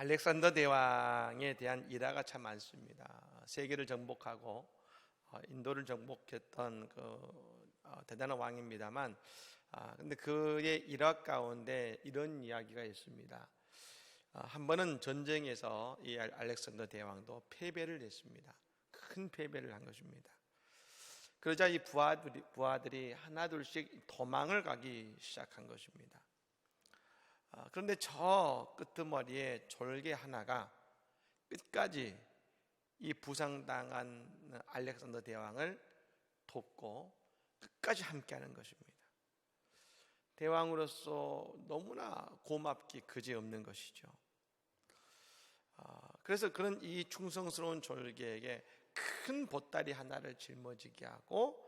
알렉산더 대왕에 대한 일화가 참 많습니다. 세계를 정복하고 인도를 정복했던 대단한 왕입니다만, 근데 그의 일화 가운데 이런 이야기가 있습니다. 한 번은 전쟁에서 이 알렉산더 대왕도 패배를 했습니다. 큰 패배를 한 것입니다. 그러자 이 부하들이 하나둘씩 도망을 가기 시작한 것입니다. 그런데 저 끄트머리에 졸개 하나가 끝까지 이 부상당한 알렉산더 대왕을 돕고 끝까지 함께하는 것입니다. 대왕으로서 너무나 고맙기 그지없는 것이죠. 그래서 그런 이 충성스러운 졸개에게 큰 보따리 하나를 짊어지게 하고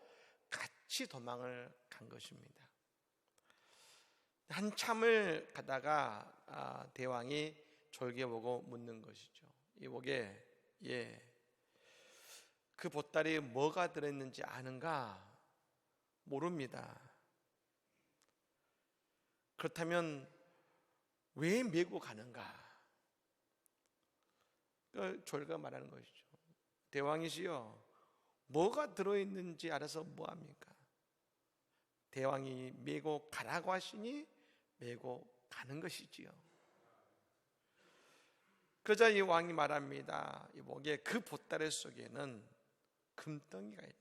같이 도망을 간 것입니다. 한참을 가다가 대왕이 졸개 보고 묻는 것이죠. 이 목에 그 보따리에 뭐가 들어있는지 아는가? 모릅니다. 그렇다면 왜 메고 가는가? 졸개가 말하는 것이죠. 대왕이시여, 뭐가 들어있는지 알아서 뭐합니까? 대왕이 메고 가라고 하시니 메고 가는 것이지요. 그러자 이 왕이 말합니다. 이 목에 그 보따리 속에는 금덩이가 있다네.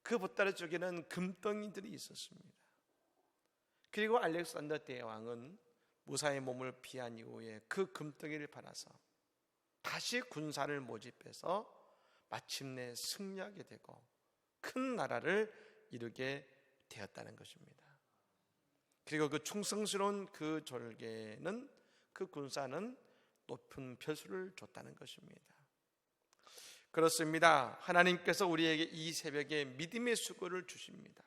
그 보따리 속에는 금덩이들이 있었습니다. 그리고 알렉산더 대왕은 무사히 몸을 피한 이후에 그 금덩이를 팔아서 다시 군사를 모집해서 마침내 승리하게 되고 큰 나라를 이루게 되었다는 것입니다. 그리고 그 충성스러운 그 졸개는, 그 군사는 높은 벼슬을 줬다는 것입니다. 그렇습니다. 하나님께서 우리에게 이 새벽에 믿음의 수고를 주십니다.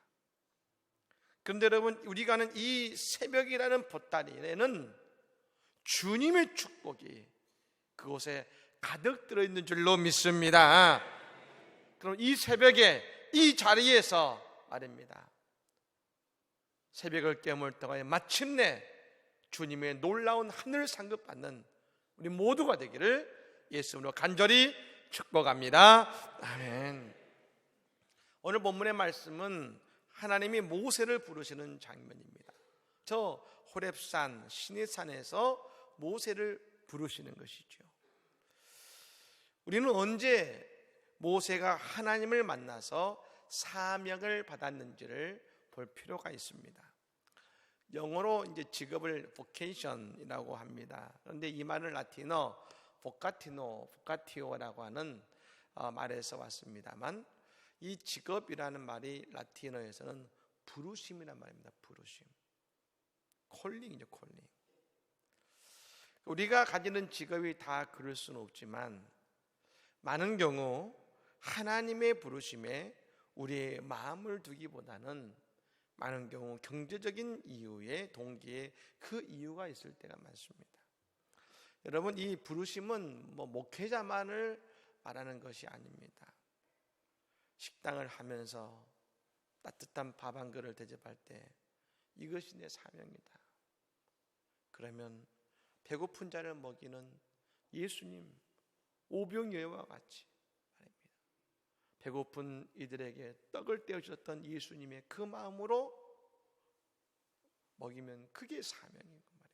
그런데 여러분, 우리가 아는 이 새벽이라는 보따리에는 주님의 축복이 그곳에 가득 들어있는 줄로 믿습니다. 그럼 이 새벽에 이 자리에서 말입니다, 새벽을 깨물 때가 마침내 주님의 놀라운 하늘 상급 받는 우리 모두가 되기를 예수님으로 간절히 축복합니다. 아멘. 오늘 본문의 말씀은 하나님이 모세를 부르시는 장면입니다. 저 호렙산 시내산에서 모세를 부르시는 것이죠. 우리는 언제 모세가 하나님을 만나서 사명을 받았는지를 볼 필요가 있습니다. 영어로 이제 직업을 vocation이라고 합니다. 그런데 이 말은 라틴어 vocatio라고 하는 말에서 왔습니다만, 이 직업이라는 말이 라틴어에서는 부르심이란 말입니다. 부르심, 콜링이죠, 콜링. 우리가 가지는 직업이 다 그럴 수는 없지만 많은 경우 하나님의 부르심에 우리의 마음을 두기보다는 많은 경우 경제적인 이유에, 동기에 그 이유가 있을 때가 많습니다. 여러분, 이 부르심은 목회자만을 말하는 것이 아닙니다. 식당을 하면서 따뜻한 밥 한 그릇을 대접할 때 이것이 내 사명이다. 그러면 배고픈 자를 먹이는 예수님 오병이어와 같이 말입니다. 배고픈 이들에게 떡을 떼어주셨던 예수님의 그 마음으로 먹이면 그게 사명인 그 말입니다.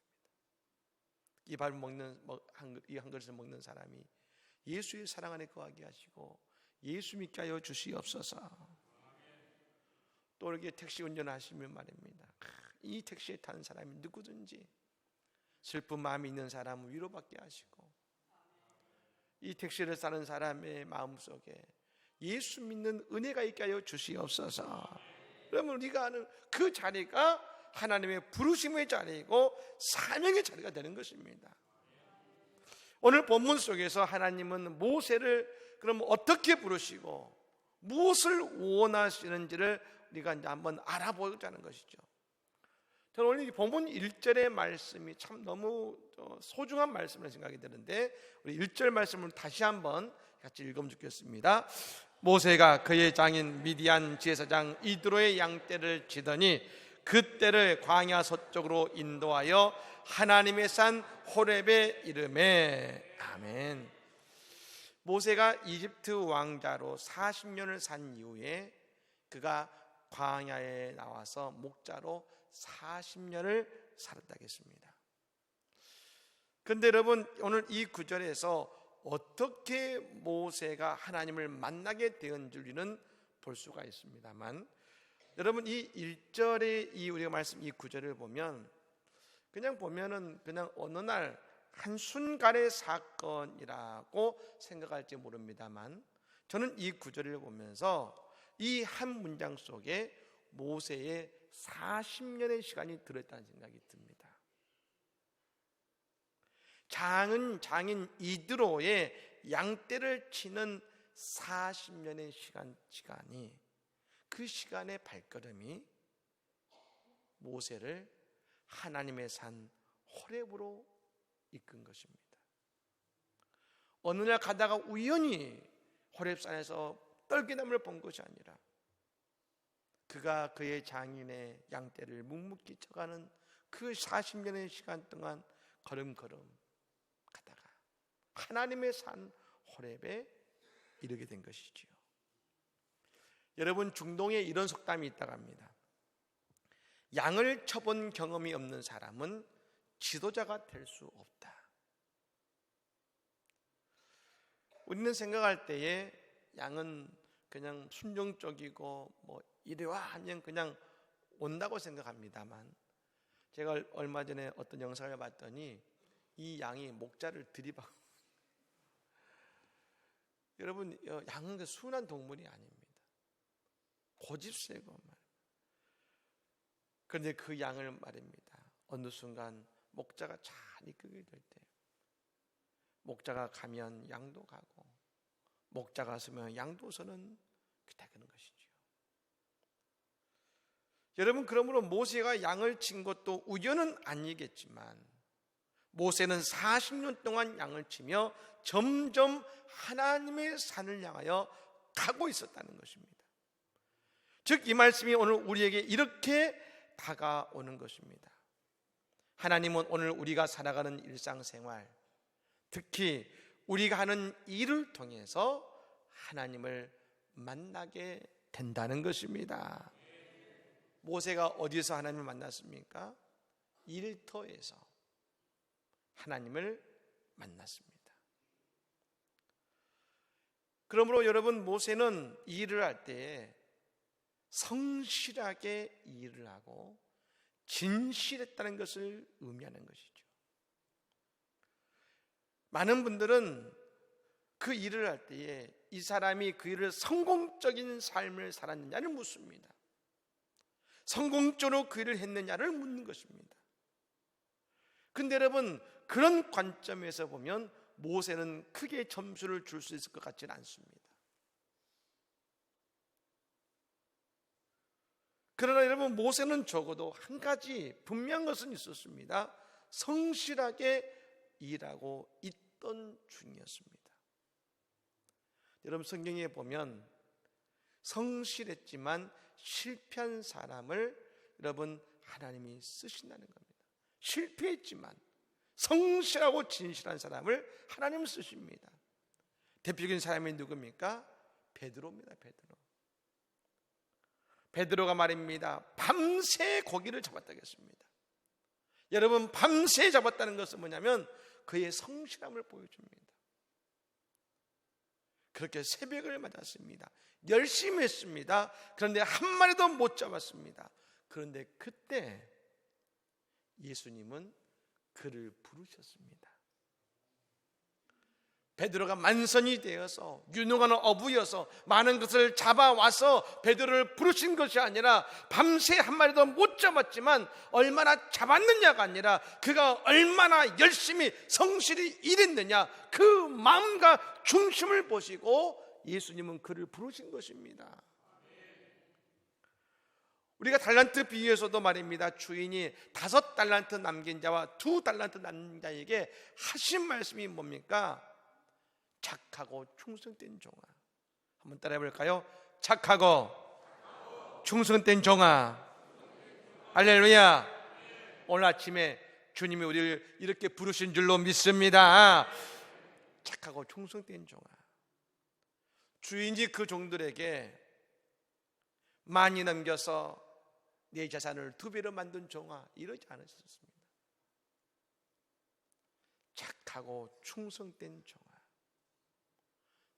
이 밥 먹는 이 한 그릇을 먹는 사람이 예수의 사랑 안에 거하게 하시고 예수 믿게 하여 주시옵소서. 또 이렇게 택시 운전하시면 말입니다, 이 택시에 타는 사람이 누구든지 슬픈 마음이 있는 사람은 위로받게 하시고, 이 택시를 타는 사람의 마음속에 예수 믿는 은혜가 있게 하여 주시옵소서. 그러면 우리가 아는 그 자리가 하나님의 부르심의 자리이고 사명의 자리가 되는 것입니다. 오늘 본문 속에서 하나님은 모세를 그럼 어떻게 부르시고 무엇을 원하시는지를 우리가 이제 한번 알아보자는 것이죠. 저는 오늘 이 본문 1절의 말씀이 참 너무 소중한 말씀을 생각이 드는데, 우리 1절 말씀을 다시 한번 같이 읽으면 좋겠습니다. 모세가 그의 장인 미디안 제사장 이드로의 양떼를 치더니 그때를 광야 서쪽으로 인도하여 하나님의 산 호렙에 이르매. 아멘. 모세가 이집트 왕자로 40년을 산 이후에 그가 광야에 나와서 목자로 40년을 살았다고 했습니다. 그런데 여러분, 오늘 이 구절에서 어떻게 모세가 하나님을 만나게 되었는지 우리는 볼 수가 있습니다만, 여러분 이 1절의 이 우리가 말씀 이 구절을 보면 그냥 보면은 그냥 어느 날 한순간의 사건이라고 생각할지 모릅니다만, 저는 이 구절을 보면서 이 한 문장 속에 모세의 40년의 시간이 들어있다는 생각이 듭니다. 장인 이드로의 양떼를 치는 40년의 시간이, 그 시간의 발걸음이 모세를 하나님의 산 호렙으로 이끈 것입니다. 어느 날 가다가 우연히 호렙산에서 떨기나무를 본 것이 아니라 그가 그의 장인의 양떼를 묵묵히 쳐가는 그 40년의 시간 동안 걸음걸음 가다가 하나님의 산 호렙에 이르게 된 것이지요. 여러분, 중동에 이런 속담이 있다고 합니다. 양을 쳐본 경험이 없는 사람은 지도자가 될 수 없다. 우리는 생각할 때에 양은 그냥 순종적이고 뭐 이리와 하면 그냥 온다고 생각합니다만, 제가 얼마 전에 어떤 영상을 봤더니 이 양이 목자를 들이받고, 여러분 양은 순한 동물이 아닙니다. 고집세고 말입니다. 그런데 그 양을 말입니다, 어느 순간 목자가 잘 이끌게 될 때, 목자가 가면 양도 가고 목자가 서면 양도 서는 그때 그런 것이죠. 여러분, 그러므로 모세가 양을 친 것도 우연은 아니겠지만 모세는 40년 동안 양을 치며 점점 하나님의 산을 향하여 가고 있었다는 것입니다. 즉 이 말씀이 오늘 우리에게 이렇게 다가오는 것입니다. 하나님은 오늘 우리가 살아가는 일상생활, 특히 우리가 하는 일을 통해서 하나님을 만나게 된다는 것입니다. 모세가 어디서 하나님을 만났습니까? 일터에서 하나님을 만났습니다. 그러므로 여러분, 모세는 일을 할 때 성실하게 일을 하고 진실했다는 것을 의미하는 것이죠. 많은 분들은 그 일을 할 때에 이 사람이 그 일을 성공적인 삶을 살았느냐를 묻습니다. 성공적으로 그 일을 했느냐를 묻는 것입니다. 근데 여러분, 그런 관점에서 보면 모세는 크게 점수를 줄 수 있을 것 같지는 않습니다. 그러나 여러분, 모세는 적어도 한 가지 분명한 것은 있었습니다. 성실하게 일하고 있던 중이었습니다. 여러분, 성경에 보면 성실했지만 실패한 사람을 여러분 하나님이 쓰신다는 겁니다. 실패했지만 성실하고 진실한 사람을 하나님은 쓰십니다. 대표적인 사람이 누굽니까? 베드로입니다. 베드로가 말입니다, 밤새 고기를 잡았다고 했습니다. 여러분, 밤새 잡았다는 것은 뭐냐면 그의 성실함을 보여줍니다. 그렇게 새벽을 맞았습니다. 열심히 했습니다. 그런데 한 마리도 못 잡았습니다. 그런데 그때 예수님은 그를 부르셨습니다. 베드로가 만선이 되어서 유능한 어부여서 많은 것을 잡아와서 베드로를 부르신 것이 아니라 밤새 한 마리도 못 잡았지만 얼마나 잡았느냐가 아니라 그가 얼마나 열심히 성실히 일했느냐, 그 마음과 중심을 보시고 예수님은 그를 부르신 것입니다. 우리가 달란트 비유에서도 말입니다, 주인이 5달란트 남긴 자와 2달란트 남긴 자에게 하신 말씀이 뭡니까? 착하고 충성된 종아. 한번 따라해 볼까요? 착하고 충성된 종아, 할렐루야. 오늘 아침에 주님이 우리를 이렇게 부르신 줄로 믿습니다. 착하고 충성된 종아, 주인이 그 종들에게 많이 넘겨서 내 재산을 2배로 만든 종아, 이러지 않으셨습니다. 착하고 충성된 종아,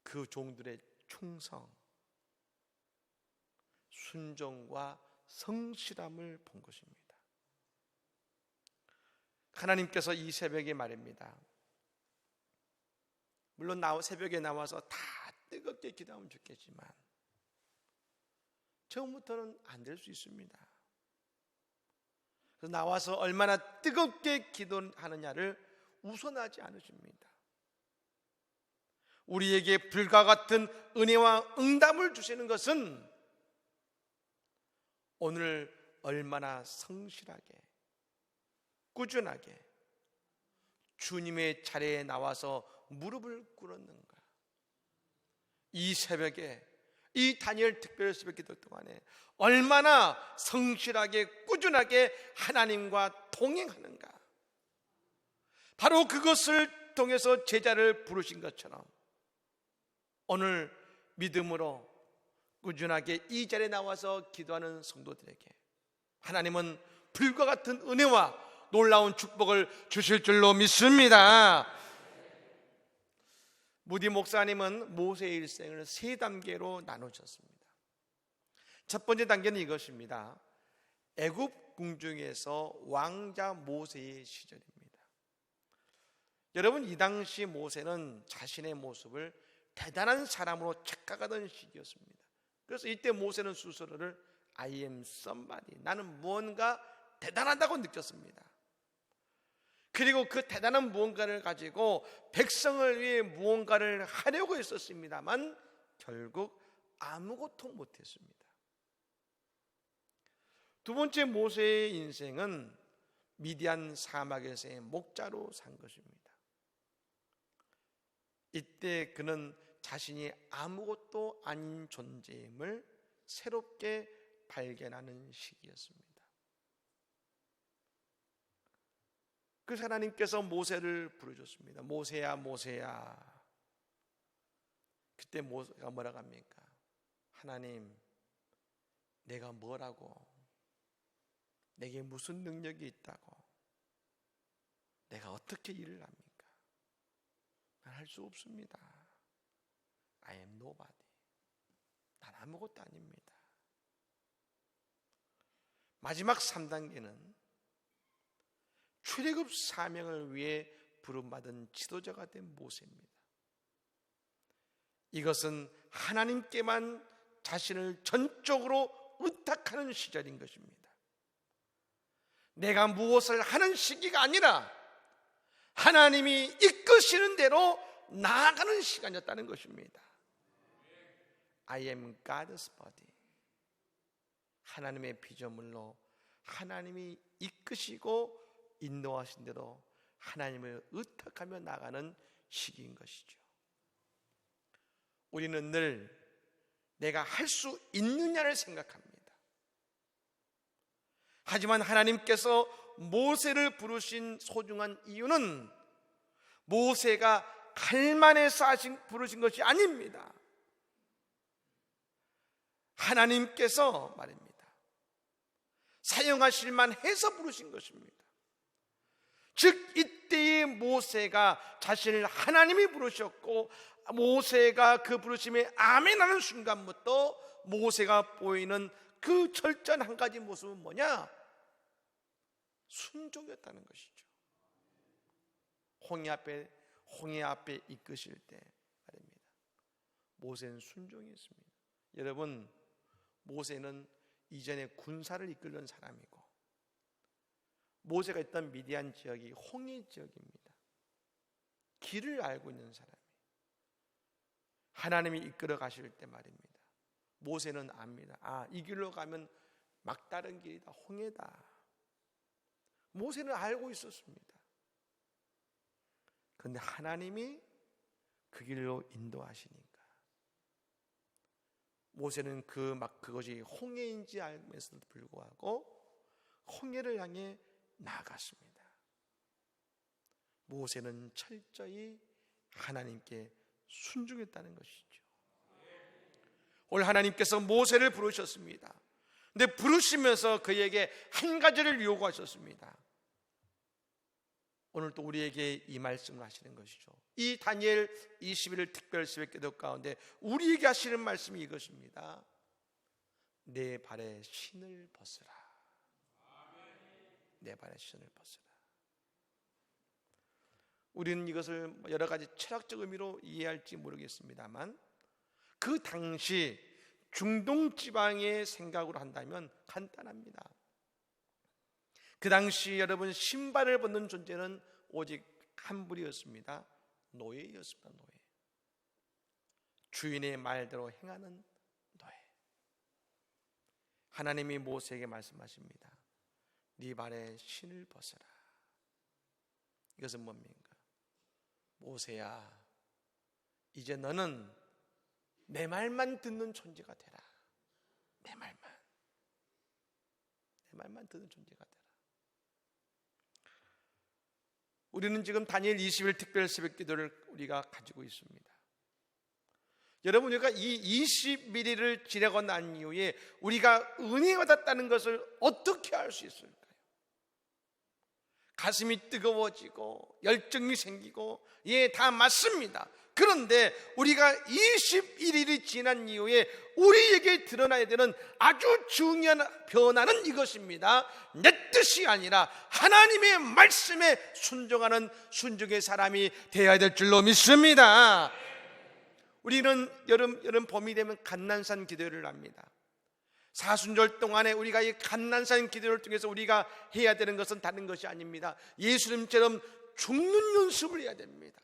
그 종들의 충성, 순종과 성실함을 본 것입니다. 하나님께서 이 새벽에 말입니다. 물론 새벽에 나와서 다 뜨겁게 기도하면 좋겠지만 처음부터는 안 될 수 있습니다. 그래서 나와서 얼마나 뜨겁게 기도하느냐를 우선하지 않으십니다. 우리에게 불과 같은 은혜와 응답을 주시는 것은 오늘 얼마나 성실하게, 꾸준하게 주님의 자리에 나와서 무릎을 꿇었는가. 이 새벽에, 이 다니엘 특별 새벽 기도 동안에 얼마나 성실하게 꾸준하게 하나님과 동행하는가. 바로 그것을 통해서 제자를 부르신 것처럼 오늘 믿음으로 꾸준하게 이 자리에 나와서 기도하는 성도들에게 하나님은 불과 같은 은혜와 놀라운 축복을 주실 줄로 믿습니다. 무디 목사님은 모세의 일생을 3단계로 나누셨습니다. 첫 번째 단계는 이것입니다. 애굽 궁중에서 왕자 모세의 시절입니다. 여러분, 이 당시 모세는 자신의 모습을 대단한 사람으로 착각하던 시기였습니다. 그래서 이때 모세는 스스로를 I am somebody, 나는 무언가 대단하다고 느꼈습니다. 그리고 그 대단한 무언가를 가지고 백성을 위해 무언가를 하려고 했었습니다만 결국 아무것도 못했습니다. 두 번째 모세의 인생은 미디안 사막에서의 목자로 산 것입니다. 이때 그는 자신이 아무것도 아닌 존재임을 새롭게 발견하는 시기였습니다. 그래서 하나님께서 모세를 부르셨습니다. 모세야, 모세야. 그때 모세가 뭐라고 합니까? 하나님, 내가 뭐라고? 내게 무슨 능력이 있다고? 내가 어떻게 일을 합니까? 난 할 수 없습니다. I am nobody. 난 아무것도 아닙니다. 마지막 3단계는 출애굽 사명을 위해 부름받은 지도자가 된 모세입니다. 이것은 하나님께만 자신을 전적으로 의탁하는 시절인 것입니다. 내가 무엇을 하는 시기가 아니라 하나님이 이끄시는 대로 나아가는 시간이었다는 것입니다. I am God's body. 하나님의 피조물로 하나님이 이끄시고 인도하신 대로 하나님을 의탁하며 나가는 시기인 것이죠. 우리는 늘 내가 할 수 있느냐를 생각합니다. 하지만 하나님께서 모세를 부르신 소중한 이유는 모세가 갈만해서 부르신 것이 아닙니다. 하나님께서 말입니다. 사용하실 만해서 부르신 것입니다. 즉 이때의 모세가 자신을 하나님이 부르셨고 모세가 그 부르심에 아멘하는 순간부터 모세가 보이는 그 절전 한 가지 모습은 뭐냐? 순종이었다는 것이죠. 홍해 앞에 이끄실 때 말입니다. 모세는 순종이었습니다. 여러분, 모세는 이전에 군사를 이끌던 사람이고 모세가 있던 미디안 지역이 홍해 지역입니다. 길을 알고 있는 사람이 하나님이 이끌어 가실 때 말입니다. 모세는 압니다. 아, 이 길로 가면 막다른 길이다, 홍해다. 모세는 알고 있었습니다. 그런데 하나님이 그 길로 인도하시니까 모세는 그것이 홍해인지 알면서도 불구하고 홍해를 향해 나아갔습니다. 모세는 철저히 하나님께 순종했다는 것이죠. 오늘 하나님께서 모세를 부르셨습니다. 근데 부르시면서 그에게 한 가지를 요구하셨습니다. 오늘 또 우리에게 이 말씀을 하시는 것이죠. 이 다니엘 21일 특별 새벽 기도 가운데 우리에게 하시는 말씀이 이것입니다. 내 발에 신을 벗으라. 내 발에 신을 벗으라. 우리는 이것을 여러 가지 철학적 의미로 이해할지 모르겠습니다만 그 당시 중동 지방의 생각으로 한다면 간단합니다. 그 당시 여러분 신발을 벗는 존재는 오직 한 분이었습니다. 노예였습니다. 노예. 주인의 말대로 행하는 노예. 하나님이 모세에게 말씀하십니다. 네 발에 신을 벗어라. 이것은 뭡니까? 모세야, 이제 너는 내 말만 듣는 존재가 되라. 내 말만 듣는 존재가 되라. 우리는 지금 다니엘 20일 특별 새벽 기도를 우리가 가지고 있습니다. 여러분, 우리가 이 21일을 지나고 난 이후에 우리가 은혜 받았다는 것을 어떻게 알 수 있을까요? 가슴이 뜨거워지고 열정이 생기고, 예, 다 맞습니다. 그런데 우리가 21일이 지난 이후에 우리에게 드러나야 되는 아주 중요한 변화는 이것입니다. 내 뜻이 아니라 하나님의 말씀에 순종하는 순종의 사람이 되어야 될 줄로 믿습니다. 우리는 여름 봄이 되면 감난산 기도를 합니다. 사순절 동안에 우리가 이 감난산 기도를 통해서 우리가 해야 되는 것은 다른 것이 아닙니다. 예수님처럼 죽는 연습을 해야 됩니다.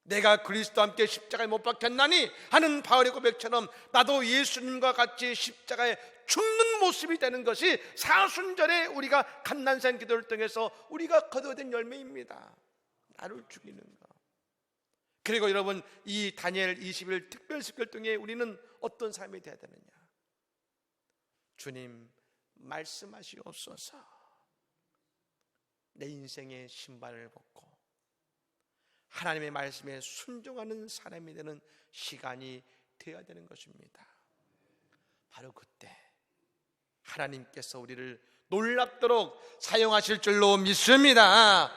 내가 그리스도와 함께 십자가에 못 박혔나니 하는 바울의 고백처럼 나도 예수님과 같이 십자가에 죽는 모습이 되는 것이 사순절에 우리가 감난산 기도를 통해서 우리가 거둬야 된 열매입니다. 나를 죽이는 것. 그리고 여러분, 이 다니엘 20일 특별 습결 통해 우리는 어떤 삶이 되어야 되느냐? 주님, 말씀하시옵소서. 내 인생의 신발을 벗고 하나님의 말씀에 순종하는 사람이 되는 시간이 되어야 되는 것입니다. 바로 그때 하나님께서 우리를 놀랍도록 사용하실 줄로 믿습니다.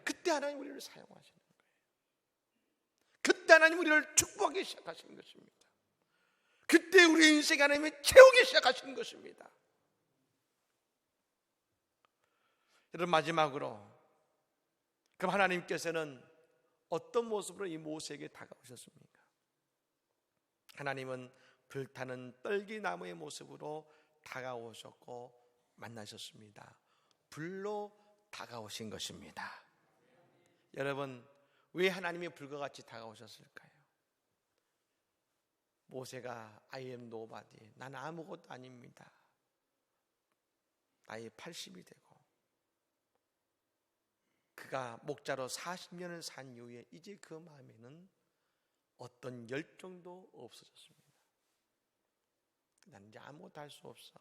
그때 하나님 우리를 사용하시는 거예요. 그때 하나님 우리를 축복하기 시작하시는 것입니다. 그때 우리 인생에 하나님이 채우기 시작하시는 것입니다. 여러분, 마지막으로 그럼 하나님께서는 어떤 모습으로 이 모세에게 다가오셨습니까? 하나님은 불타는 떨기나무의 모습으로 다가오셨고 만나셨습니다. 불로 다가오신 것입니다. 여러분, 왜 하나님이 불과 같이 다가오셨을까요? 모세가 I am nobody, 난 아무것도 아닙니다. 나이 80이 되고 그가 목자로 40년을 산 이후에 이제 그 마음에는 어떤 열정도 없어졌습니다. 나는 이제 아무것도 할 수 없어.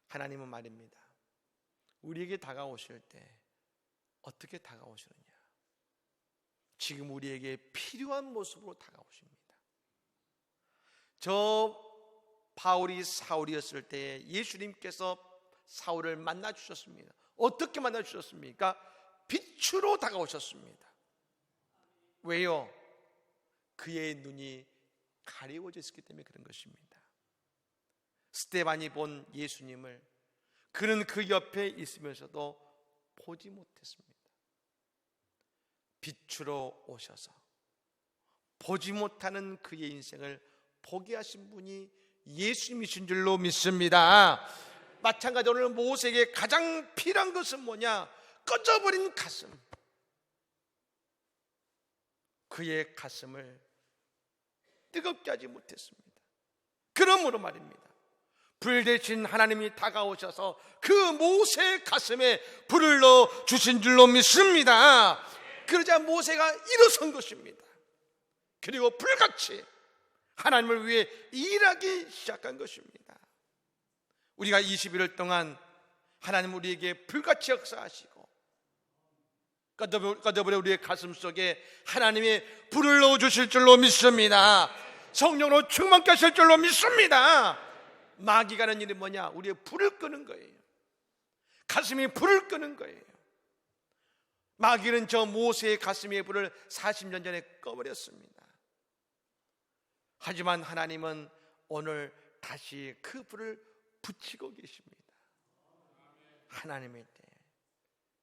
하나님은 말입니다. 우리에게 다가오실 때 어떻게 다가오시느냐? 지금 우리에게 필요한 모습으로 다가오십니다. 저 바울이 사울이었을 때 예수님께서 사울을 만나 주셨습니다. 어떻게 만나 주셨습니까? 빛으로 다가오셨습니다. 왜요? 그의 눈이 가리워져 있었기 때문에 그런 것입니다. 스데반이 본 예수님을 그는 그 옆에 있으면서도 보지 못했습니다. 빛으로 오셔서 보지 못하는 그의 인생을 보게 하신 분이 예수님이신 줄로 믿습니다. 마찬가지로 오늘 모세에게 가장 필요한 것은 뭐냐? 꺼져버린 가슴. 그의 가슴을 뜨겁게 하지 못했습니다. 그러므로 말입니다, 불 대신 하나님이 다가오셔서 그 모세의 가슴에 불을 넣어 주신 줄로 믿습니다. 그러자 모세가 일어선 것입니다. 그리고 불같이 하나님을 위해 일하기 시작한 것입니다. 우리가 21일 동안 하나님 우리에게 불같이 역사하시고 꺼져버려 우리의 가슴 속에 하나님의 불을 넣어주실 줄로 믿습니다. 성령으로 충만케 하실 줄로 믿습니다. 마귀가 하는 일이 뭐냐? 우리의 불을 끄는 거예요. 가슴에 불을 끄는 거예요. 마귀는 저 모세의 가슴의 불을 40년 전에 꺼버렸습니다. 하지만 하나님은 오늘 다시 그 불을 붙이고 계십니다. 하나님의 때,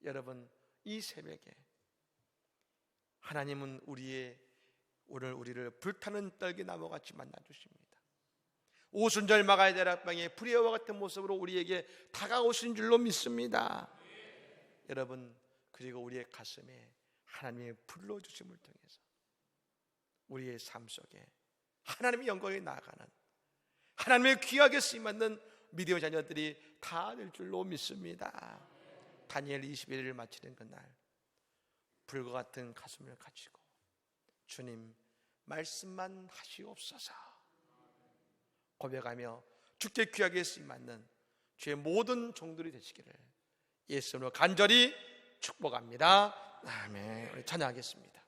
여러분 이 새벽에 하나님은 오늘 우리를 불타는 떨기나무같이 만나주십니다. 오순절 마가의 다락방에 불의와 같은 모습으로 우리에게 다가오신 줄로 믿습니다. 여러분, 그리고 우리의 가슴에 하나님의 불러주심을 통해서 우리의 삶 속에 하나님의 영광에 나아가는, 하나님의 귀하게 쓰임받는 믿음의 자녀들이 다 될 줄로 믿습니다. 다니엘 21일을 마치는 그날, 불과 같은 가슴을 가지고 주님 말씀만 하시옵소서 고백하며 주께 귀하게 쓰임받는 주의 모든 종들이 되시기를 예수님으로 간절히 축복합니다. 아멘. 우리 찬양하겠습니다.